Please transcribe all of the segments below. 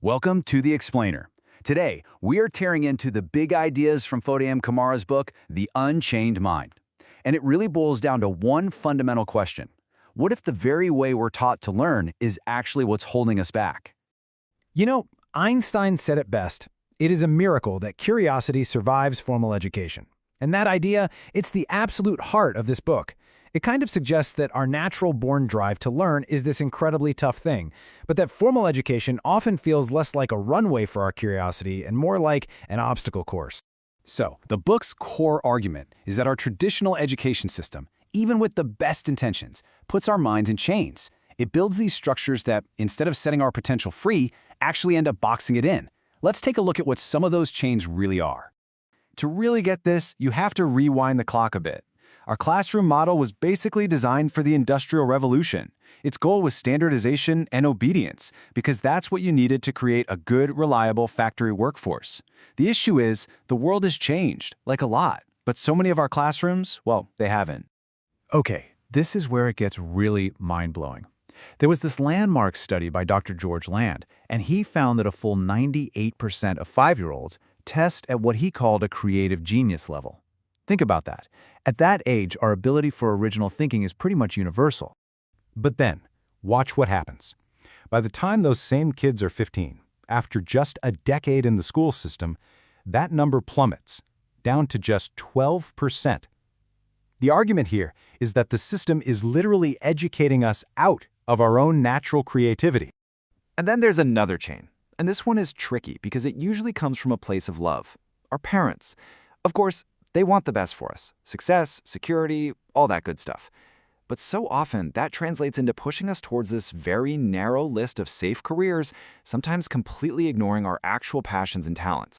Welcome to The Explainer. Today, we are tearing into the big ideas from Fode Kamara's book, The Unchained Mind. And it really boils down to one fundamental question. What if the very way we're taught to learn is actually what's holding us back? You know, Einstein said it best. It is a miracle that curiosity survives formal education. And that idea, it's the absolute heart of this book. It kind of suggests that our natural-born drive to learn is this incredibly tough thing, but that formal education often feels less like a runway for our curiosity and more like an obstacle course. So, the book's core argument is that our traditional education system, even with the best intentions, puts our minds in chains. It builds these structures that, instead of setting our potential free, actually end up boxing it in. Let's take a look at what some of those chains really are. To really get this, you have to rewind the clock a bit. Our classroom model was basically designed for the Industrial Revolution. Its goal was standardization and obedience, because that's what you needed to create a good, reliable factory workforce. The issue is, the world has changed, like a lot, but so many of our classrooms, well, they haven't. Okay, this is where it gets really mind-blowing. There was this landmark study by Dr. George Land, and he found that a full 98% of 5-year-olds test at what he called a creative genius level. Think about that. At that age, our ability for original thinking is pretty much universal. But then, watch what happens. By the time those same kids are 15, after just a decade in the school system, that number plummets down to just 12%. The argument here is that the system is literally educating us out of our own natural creativity. And then there's another chain. And this one is tricky because it usually comes from a place of love. Our parents. Of course, they want the best for us. Success, security, all that good stuff. But so often, that translates into pushing us towards this very narrow list of safe careers, sometimes completely ignoring our actual passions and talents.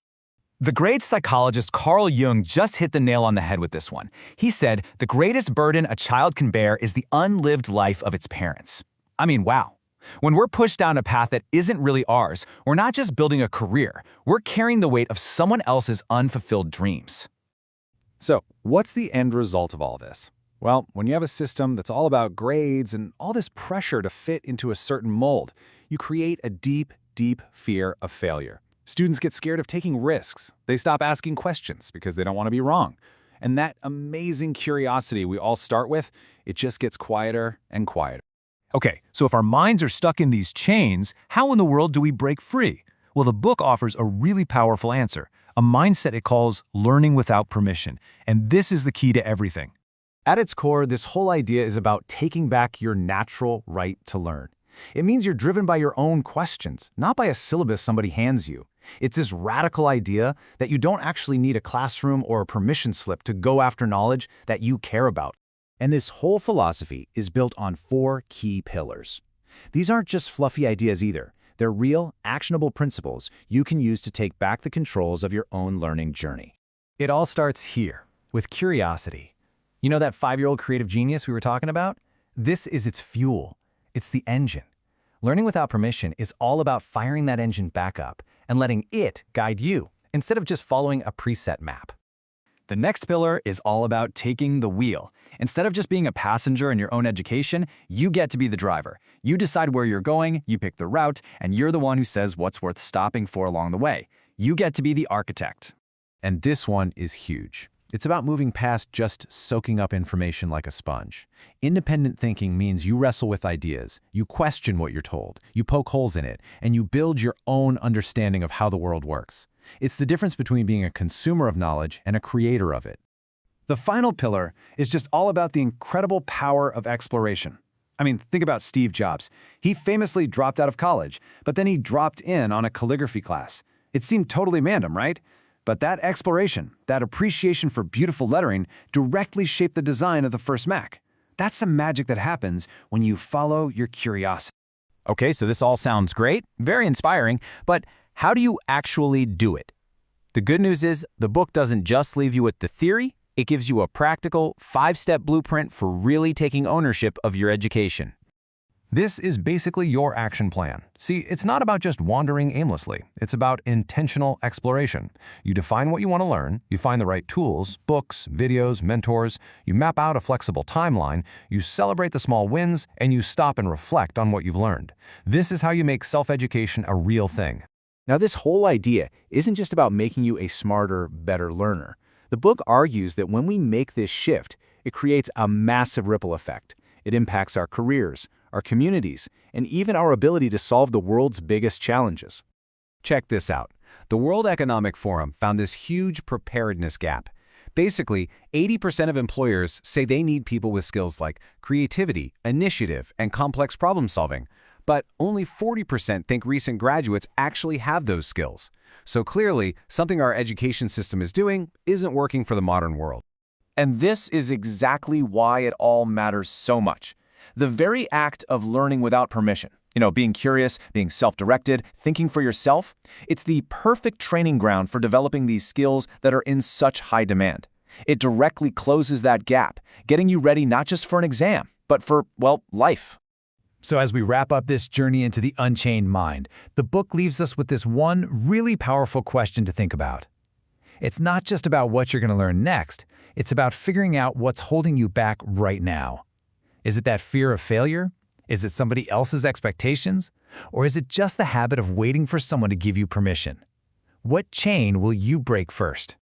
The great psychologist Carl Jung just hit the nail on the head with this one. He said, the greatest burden a child can bear is the unlived life of its parents. I mean, wow. When we're pushed down a path that isn't really ours, we're not just building a career, we're carrying the weight of someone else's unfulfilled dreams. So, what's the end result of all this? Well, when you have a system that's all about grades and all this pressure to fit into a certain mold, you create a deep, deep fear of failure. Students get scared of taking risks. They stop asking questions because they don't want to be wrong. And that amazing curiosity we all start with, it just gets quieter and quieter. Okay, so if our minds are stuck in these chains, how in the world do we break free? Well, the book offers a really powerful answer, a mindset it calls learning without permission, and this is the key to everything. At its core, this whole idea is about taking back your natural right to learn. It means you're driven by your own questions, not by a syllabus somebody hands you. It's this radical idea that you don't actually need a classroom or a permission slip to go after knowledge that you care about. And this whole philosophy is built on 4 key pillars. These aren't just fluffy ideas either. They're real, actionable principles you can use to take back the controls of your own learning journey. It all starts here, with curiosity. You know that 5-year-old creative genius we were talking about? This is its fuel. It's the engine. Learning without permission is all about firing that engine back up and letting it guide you, instead of just following a preset map. The next pillar is all about taking the wheel. Instead of just being a passenger in your own education, you get to be the driver. You decide where you're going, you pick the route, and you're the one who says what's worth stopping for along the way. You get to be the architect. And this one is huge. It's about moving past just soaking up information like a sponge. Independent thinking means you wrestle with ideas, you question what you're told, you poke holes in it, and you build your own understanding of how the world works. It's the difference between being a consumer of knowledge and a creator of it. The final pillar is just all about the incredible power of exploration. I mean, think about Steve Jobs. He famously dropped out of college, but then he dropped in on a calligraphy class. It seemed totally random, right? But that exploration, that appreciation for beautiful lettering, directly shaped the design of the first Mac. That's some magic that happens when you follow your curiosity. Okay, so this all sounds great, very inspiring, but how do you actually do it? The good news is the book doesn't just leave you with the theory, it gives you a practical 5-step blueprint for really taking ownership of your education. This is basically your action plan. See, it's not about just wandering aimlessly. It's about intentional exploration. You define what you want to learn, you find the right tools, books, videos, mentors, you map out a flexible timeline, you celebrate the small wins, and you stop and reflect on what you've learned. This is how you make self-education a real thing. Now, this whole idea isn't just about making you a smarter, better learner. The book argues that when we make this shift, it creates a massive ripple effect. It impacts our careers, our communities, and even our ability to solve the world's biggest challenges. Check this out. The World Economic Forum found this huge preparedness gap. Basically, 80% of employers say they need people with skills like creativity, initiative, and complex problem solving. But only 40% think recent graduates actually have those skills. So clearly, something our education system is doing isn't working for the modern world. And this is exactly why it all matters so much. The very act of learning without permission, being curious, being self-directed, thinking for yourself, it's the perfect training ground for developing these skills that are in such high demand. It directly closes that gap, getting you ready not just for an exam, but for, life. So as we wrap up this journey into the unchained mind, the book leaves us with this one really powerful question to think about. It's not just about what you're going to learn next, it's about figuring out what's holding you back right now. Is it that fear of failure? Is it somebody else's expectations? Or is it just the habit of waiting for someone to give you permission? What chain will you break first?